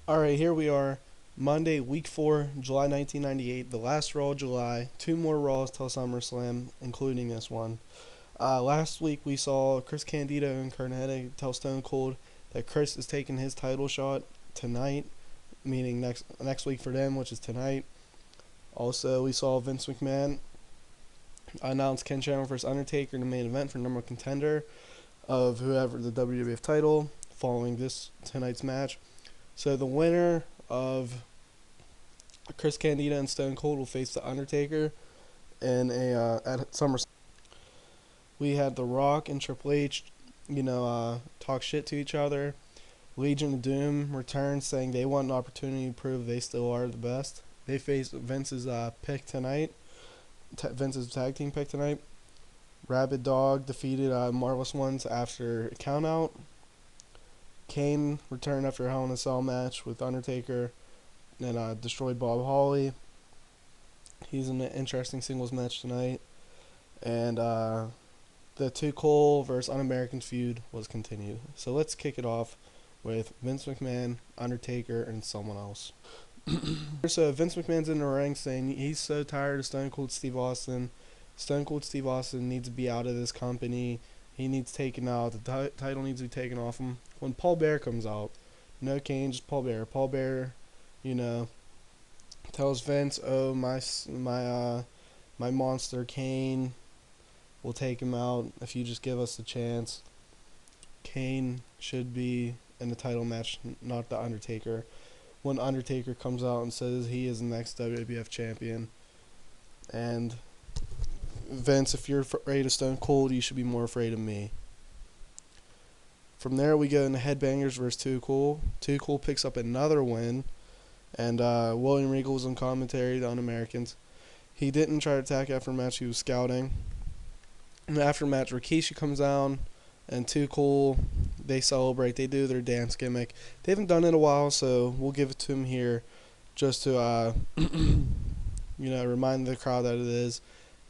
Alright, here we are. Monday, week 4, July 1998, the last Raw of July. Two more Raws till SummerSlam, including this one. Last week we saw Chris Candido and Kurt Hennig tell Stone Cold that Chris is taking his title shot tonight, meaning next week for them, which is tonight. Also, we saw Vince McMahon announce Ken Shamrock versus Undertaker in the main event for number one contender of whoever the WWF title following this tonight's match. So the winner of Chris Candido and Stone Cold will face the Undertaker in a at SummerSlam. We had The Rock and Triple H, talk shit to each other. Legion of Doom returned, saying they want an opportunity to prove they still are the best. They face Vince's pick tonight, Vince's tag team pick tonight. Rabid Dog defeated Marvelous Ones after a countout. Kane returned after a Hell in a Cell match with Undertaker and destroyed Bob Holly. He's in an interesting singles match tonight. And the Too Cole versus Un-American feud was continued. So let's kick it off with Vince McMahon, Undertaker, and someone else. So Vince McMahon's in the ring saying he's so tired of Stone Cold Steve Austin. Stone Cold Steve Austin needs to be out of this company. He needs taken out. The title needs to be taken off him. When Paul Bearer comes out, no Kane, just Paul Bearer. Paul Bearer, tells Vince, "Oh my monster Kane, we'll take him out if you just give us the chance." Kane should be in the title match, not the Undertaker. When Undertaker comes out and says he is the next WWF champion, and Vince, if you're afraid of Stone Cold, you should be more afraid of me. From there, we go into Headbangers versus Too Cool. Too Cool picks up another win, and William Regal was on commentary, the Un-Americans. He didn't try to attack after the match, he was scouting. And after the match, Rikishi comes down, and Too Cool, they celebrate, they do their dance gimmick. They haven't done it in a while, so we'll give it to him here just to, remind the crowd that it is.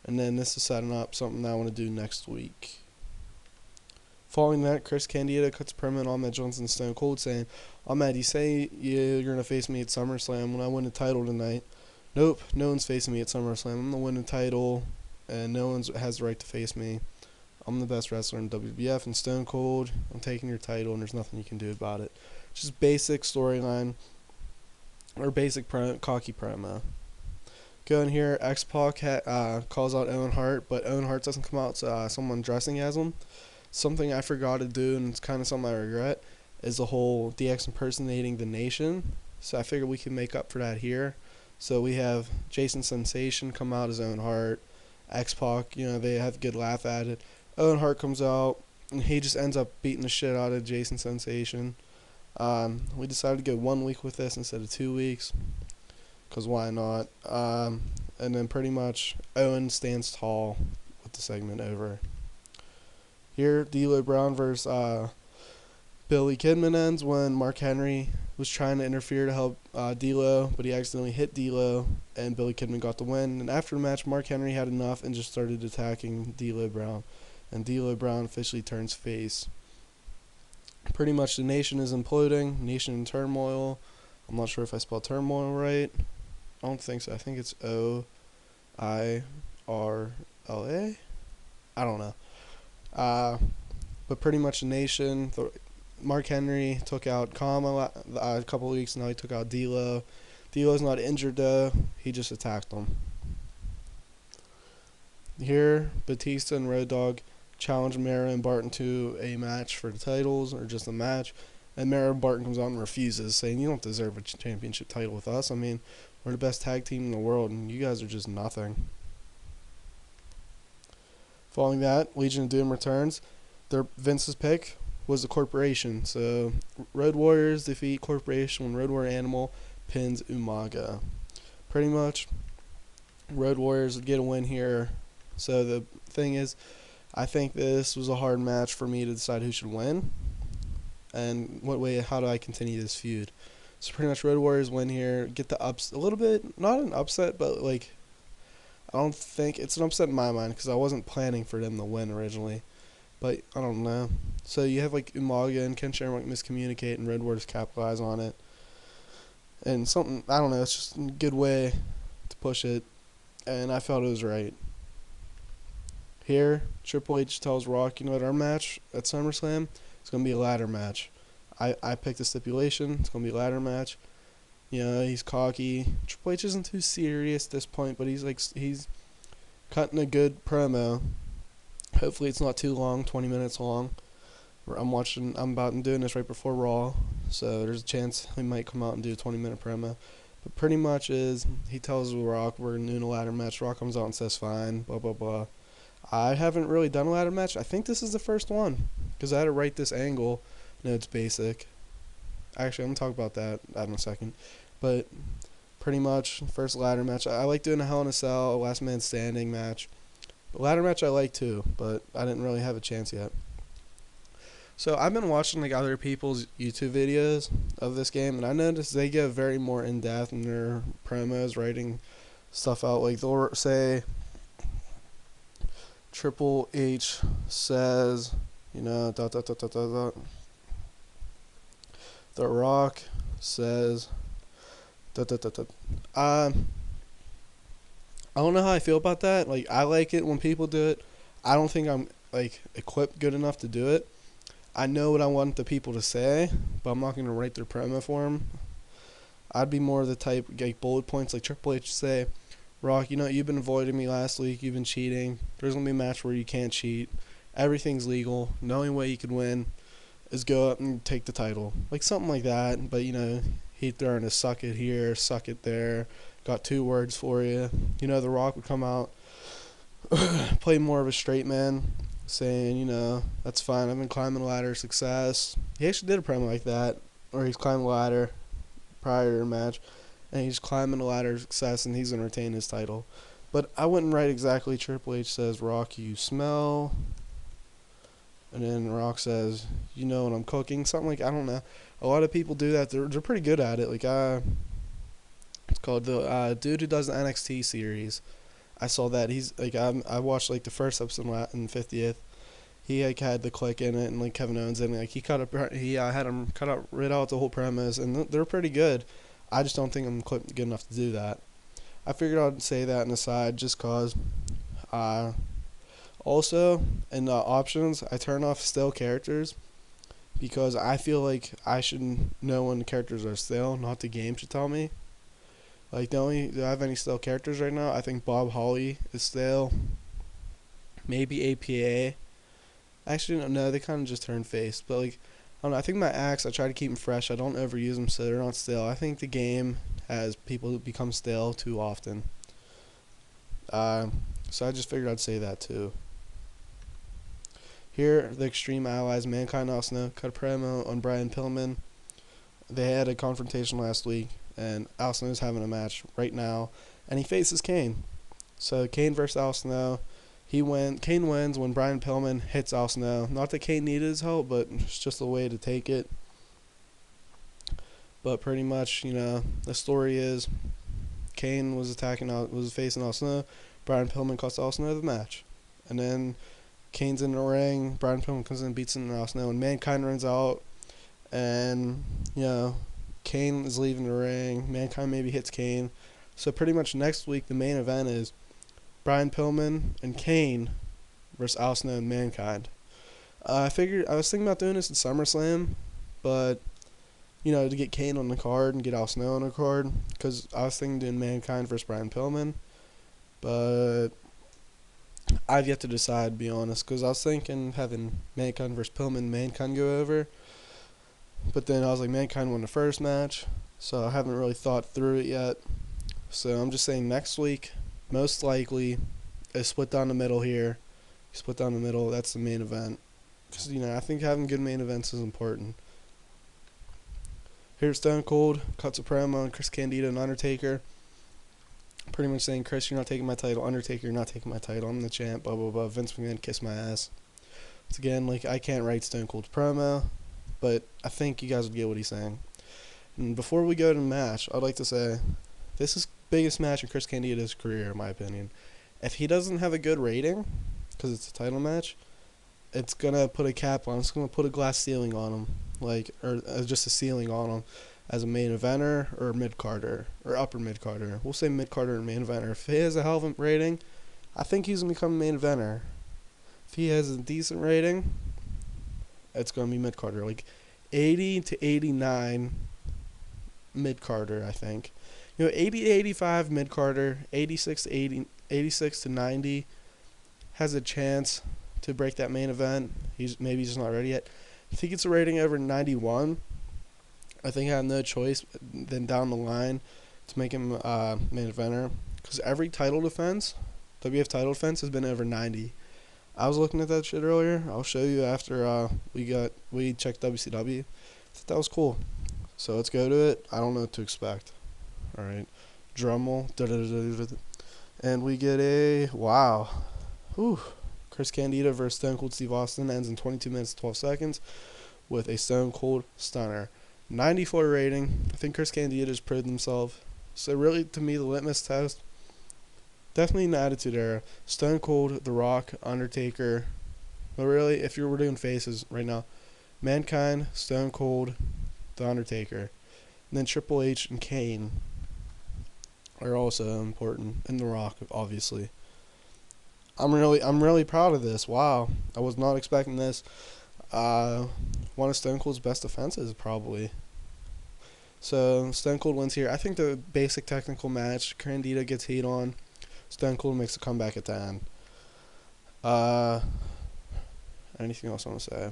And then this is setting up something that I want to do next week. Following that, Chris Candido cuts a promo on Ahmed Johnson Stone Cold saying, "Ahmed, you say you're going to face me at SummerSlam when I win the title tonight. Nope, no one's facing me at SummerSlam. I'm going to win the title, and no one has the right to face me. I'm the best wrestler in WWF, and Stone Cold, I'm taking your title, and there's nothing you can do about it." Just basic storyline, or basic cocky promo. Going here, X-Pac calls out Owen Hart, but Owen Hart doesn't come out to someone dressing as him. Something I forgot to do, and it's kind of something I regret, is the whole DX impersonating the Nation. So I figured we can make up for that here. So we have Jason Sensation come out as Owen Hart. X-Pac, they have a good laugh at it. Owen Hart comes out, and he just ends up beating the shit out of Jason Sensation. We decided to go 1 week with this instead of 2 weeks, because why not? And then pretty much Owen stands tall with the segment over. Here, D'Lo Brown versus Billy Kidman ends when Mark Henry was trying to interfere to help D'Lo, but he accidentally hit D'Lo, and Billy Kidman got the win. And after the match, Mark Henry had enough and just started attacking D'Lo Brown, and D'Lo Brown officially turns face. Pretty much the Nation is imploding, Nation in turmoil. I'm not sure if I spelled turmoil right. I don't think so. I think it's OIRLA. I don't know. But pretty much the Nation. Mark Henry took out Kama a couple of weeks. Now he took out D'Lo. D'Lo's not injured though. He just attacked him. Here, Batista and Road Dogg challenge Mara and Barton to a match for the titles, or just a match. And Mara Barton comes out and refuses, saying, "You don't deserve a championship title with us. I mean, we're the best tag team in the world, and you guys are just nothing." Following that, Legion of Doom returns. Vince's pick was the Corporation. So, Road Warriors defeat Corporation when Road Warrior Animal pins Umaga. Pretty much, Road Warriors would get a win here. So, the thing is, I think this was a hard match for me to decide who should win. And how do I continue this feud? So pretty much Road Warriors win here, get the a little bit, not an upset, but I don't think it's an upset in my mind because I wasn't planning for them to win originally. But I don't know. So you have Umaga and Ken Shamrock miscommunicate, and Road Warriors capitalize on it. and something, I don't know, it's just a good way to push it, and I felt it was right. Here, Triple H tells Rock, you know what, our match at SummerSlam is going to be a ladder match. I picked a stipulation, it's going to be a ladder match. You know, he's cocky. Triple H isn't too serious at this point, but he's cutting a good promo. Hopefully it's not too long, 20 minutes long. I'm about doing this right before Raw, so there's a chance he might come out and do a 20-minute promo. But pretty much is, he tells Rock we're doing a ladder match. Rock comes out and says fine, blah, blah, blah. I haven't really done a ladder match. I think this is the first one, because I had to write this angle. No, it's basic. Actually, I'm going to talk about that in a second. But pretty much, first ladder match. I like doing a Hell in a Cell, a last man standing match. The ladder match I like too, but I didn't really have a chance yet. So I've been watching like other people's YouTube videos of this game, and I noticed they get very more in depth in their promos, writing stuff out. Like they'll say Triple H says, you know, dot dot dot dot dot dot. The Rock says, dot dot dot dot. I don't know how I feel about that. Like I like it when people do it. I don't think I'm like equipped good enough to do it. I know what I want the people to say, but I'm not going to write their promo for them. I'd be more the type, like bullet points, like Triple H say, Rock, you know, you've been avoiding me last week. You've been cheating. There's going to be a match where you can't cheat. Everything's legal. The only way you could win is go up and take the title. Like something like that. But, you know, he throwing a suck it here, suck it there. Got 2 words for you. You know, The Rock would come out, play more of a straight man, saying, you know, that's fine. I've been climbing the ladder of success. He actually did a promo like that, or he's climbing the ladder prior to the match, and he's climbing the ladder of success, and he's going to retain his title. But I wouldn't write exactly Triple H says, Rock, you smell. And then Rock says, you know what I'm cooking. Something like, I don't know. A lot of people do that. They're pretty good at it. Like, it's called the dude who does the NXT series. I saw that. He's like, I watched like the first episode in 50th. He like had the Click in it, and like Kevin Owens in it. Like he had him read out the whole premise, and they're pretty good. I just don't think I'm good enough to do that. I figured I'd say that in the side just cause. Also, in the options, I turn off still characters because I feel like I should know when the characters are still, not the game should tell me. Like, do I have any stale characters right now? I think Bob Holly is stale. Maybe APA. Actually, no, they kind of just turned face. But, like, I don't know. I think my acts, I try to keep them fresh. I don't overuse them so they're not stale. I think the game has people become stale too often. So I just figured I'd say that too. Here, the Extreme Allies, Mankind, Al Snow, cut a promo on Brian Pillman. They had a confrontation last week, and Al Snow's having a match right now, and he faces Kane. So Kane versus Al Snow. Kane wins when Brian Pillman hits Al Snow. Not that Kane needed his help, but it's just a way to take it. But pretty much, you know, the story is Kane was facing Al Snow. Brian Pillman cost Al Snow the match. And then Kane's in the ring. Brian Pillman comes in and beats him in Al Snow. And Mankind runs out. And, you know, Kane is leaving the ring. Mankind maybe hits Kane. So pretty much next week, the main event is Brian Pillman and Kane versus Al Snow and Mankind. I was thinking about doing this at SummerSlam, but, you know, to get Kane on the card and get Al Snow on the card, because I was thinking doing Mankind versus Brian Pillman, but I've yet to decide, to be honest, because I was thinking having Mankind versus Pillman, Mankind go over, but then I was like, Mankind won the first match, so I haven't really thought through it yet. So I'm just saying next week, most likely, a split down the middle here. Split down the middle, that's the main event. Because, you know, I think having good main events is important. Here's Stone Cold, cuts a promo on Chris Candido and Undertaker. Pretty much saying, Chris, you're not taking my title. Undertaker, you're not taking my title. I'm the champ, blah, blah, blah. Vince McMahon, kiss my ass. Once again, like, I can't write Stone Cold's promo, but I think you guys would get what he's saying. And before we go to the match, I'd like to say, this is biggest match in Chris Candido's career, in my opinion. If he doesn't have a good rating, because it's a title match, it's going to put a cap on him. It's going to put a glass ceiling on him, like, or just a ceiling on him. as a main eventer or mid carder or upper mid carder. We'll say mid carder and main eventer. If he has a hell of a rating, I think he's gonna become a main eventer. If he has a decent rating, it's gonna be mid carder, like 80 to 89 mid carder. I think, 80 to 85 mid carder, 86 to 80, 86 to 90 has a chance to break that main event. He's just not ready yet. If he gets a rating over 91, I think I have no choice than down the line to make him main eventer, because every title defense, WF title defense, has been over 90. I was looking at that shit earlier. I'll show you after we checked WCW. I thought that was cool. So let's go to it. I don't know what to expect. All right, drum roll, and we get a wow. Whew. Chris Candido versus Stone Cold Steve Austin ends in 22 minutes 12 seconds with a Stone Cold Stunner. 94 rating. I think Chris Candido has proved himself. So really, to me, the litmus test, definitely in the Attitude Era, Stone Cold, The Rock, Undertaker. But really, if you were doing faces right now, Mankind, Stone Cold, The Undertaker, and then Triple H and Kane are also important, and The Rock, obviously. I'm really proud of this. Wow, I was not expecting this. One of Stone Cold's best defenses, probably. So Stone Cold wins here. I think the basic technical match, Candido gets heat on. Stone Cold makes a comeback at the end. Anything else I want to say?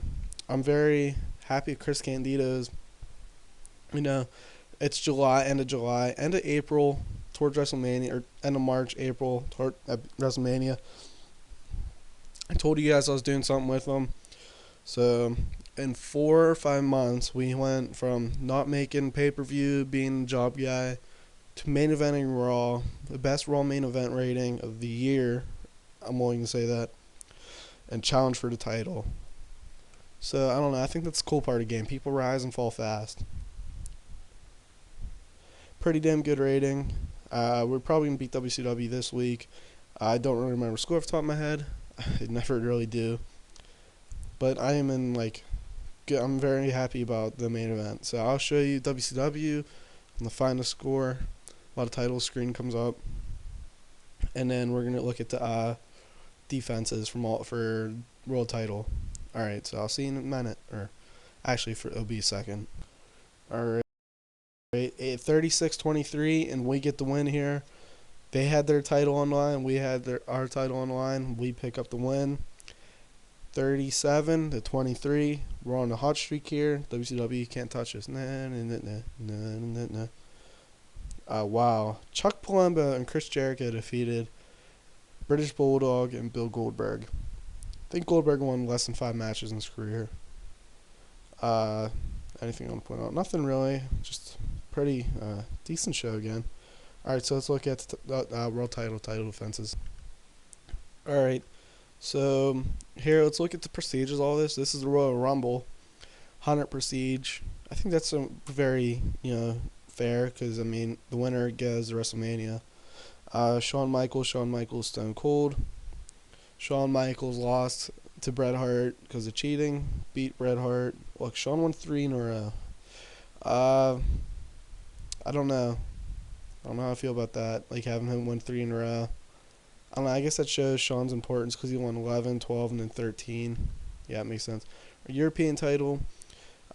I'm very happy Chris Candido's. It's July, end of April, towards WrestleMania, or end of March, April, toward WrestleMania. I told you guys I was doing something with him. So in 4 or 5 months, we went from not making pay-per-view, being a job guy, to main eventing Raw, the best Raw main event rating of the year. I'm willing to say that. And challenge for the title. So, I don't know. I think that's the cool part of the game. People rise and fall fast. Pretty damn good rating. We're probably going to beat WCW this week. I don't really remember score off the top of my head. I never really do. But I am I'm very happy about the main event. So I'll show you WCW and the final score. A lot of titles screen comes up. And then we're going to look at the defenses for world title. Alright, so I'll see you in a minute. Or actually, it'll be a second. Alright, 36-23, and we get the win here. They had their title on line. We had our title on line. We pick up the win. 37-23. We're on a hot streak here. WCW can't touch us. Wow. Chuck Palumbo and Chris Jericho defeated British Bulldog and Bill Goldberg. I think Goldberg won less than 5 matches in his career. Anything I want to point out? Nothing really. Just pretty decent show again. Alright, so let's look at the world title defenses. Alright, so here let's look at the prestiges. All this is the Royal Rumble. 100 prestige. I think that's very fair, because the winner goes to WrestleMania. Shawn Michaels, Stone Cold. Shawn Michaels lost to Bret Hart because of cheating. Beat Bret Hart. Look, Shawn won 3 in a row. I don't know. I don't know how I feel about that. Having him win 3 in a row. I don't know. I guess that shows Shawn's importance, because he won 11, 12, and then 13. Yeah, it makes sense. European title,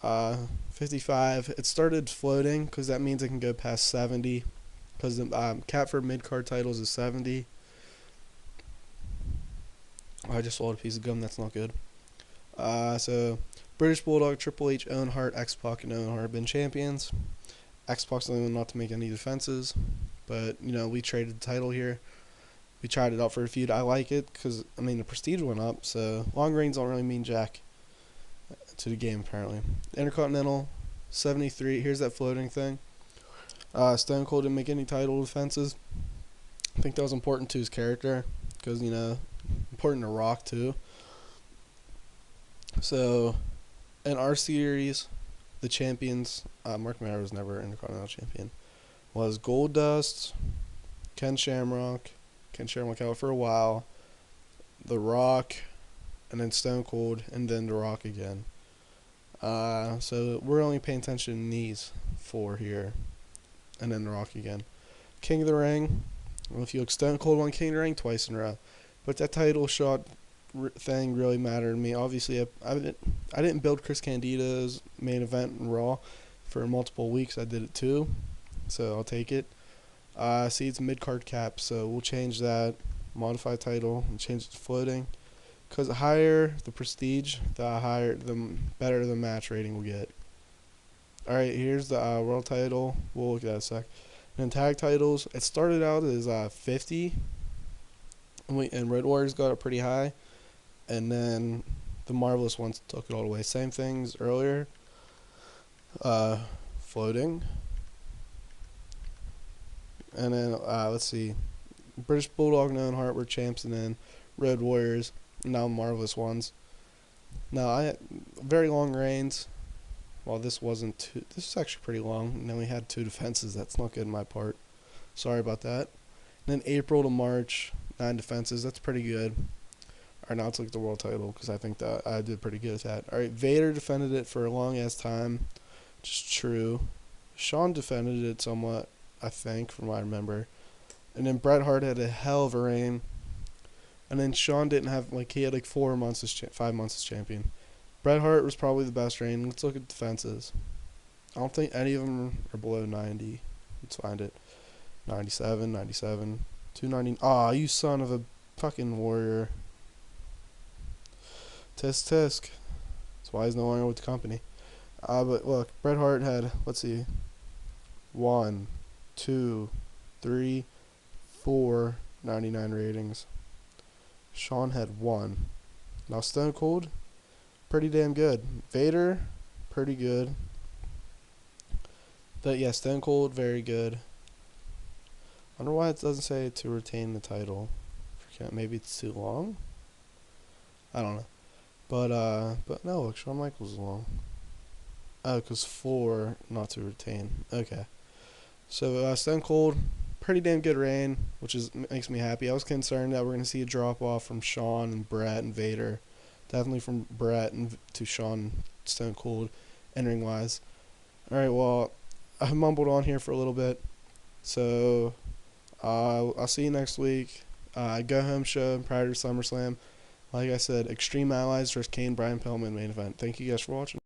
55. It started floating, because that means it can go past 70. Because the cap for mid-card titles is 70. I just swallowed a piece of gum. That's not good. So British Bulldog, Triple H, Owen Hart, X-Pac, and Owen Hart have been champions. X-Pac's the only one not to make any defenses. But, we traded the title here. We tried it out for a feud. I like it because, the prestige went up. So long reigns don't really mean jack to the game, apparently. Intercontinental, 73. Here's that floating thing. Stone Cold didn't make any title defenses. I think that was important to his character, because, important to Rock, too. So, in our series, the champions, Mark Mayer was never Intercontinental champion, was Goldust, Ken Shamrock out for a while, The Rock, and then Stone Cold, and then The Rock again. So we're only paying attention to these 4 here, and then The Rock again. King of the Ring. Well, if you look, Stone Cold won King of the Ring twice in a row, but that title shot thing really mattered to me. Obviously, I didn't build Chris Candido's main event in Raw for multiple weeks. I did it too, so I'll take it. See, it's mid card cap, so we'll change that. Modify title and change it to floating. Because the higher the prestige, the better the match rating will get. Alright, here's the world title. We'll look at that in a sec. And then tag titles, it started out as 50, and Road Warriors got it pretty high. And then the Marvelous Ones took it all the way. Same things earlier. Floating. And then, let's see. British Bulldog and Owen Hart were champs, and then Road Warriors, now Marvelous Ones. Now, I had very long reigns. Well, this wasn't too. This is actually pretty long. And then we had 2 defenses. That's not good on my part. Sorry about that. And then April to March, 9 defenses. That's pretty good. Alright, now let's look at the world title, because I think that I did pretty good at that. Alright, Vader defended it for a long ass time. Which is true. Shawn defended it somewhat, I think, from what I remember. And then Bret Hart had a hell of a reign. And then Shawn didn't have, he had 4 months as 5 months as champion. Bret Hart was probably the best reign. Let's look at defenses. I don't think any of them are below 90. Let's find it. 97, 97, 290. Aw, you son of a fucking warrior. Tisk tisk. That's why he's no longer with the company. But look, Bret Hart had, let's see, 1, 2, 3, 4 99 ratings. Shawn had 1. Now Stone Cold, pretty damn good. Vader, pretty good. Stone Cold, very good. I wonder why it doesn't say to retain the title. Maybe it's too long? I don't know. But no, look, Shawn Michaels is long. Oh, because 4, not to retain. Okay. So, Stone Cold, pretty damn good reign, which makes me happy. I was concerned that we're going to see a drop-off from Shawn and Bret and Vader. Definitely from Bret to Shawn, Stone Cold, entering-wise. Alright, well, I mumbled on here for a little bit. So, I'll see you next week. Go home show prior to SummerSlam. Like I said, Extreme Allies versus Kane, Brian Pillman main event. Thank you guys for watching.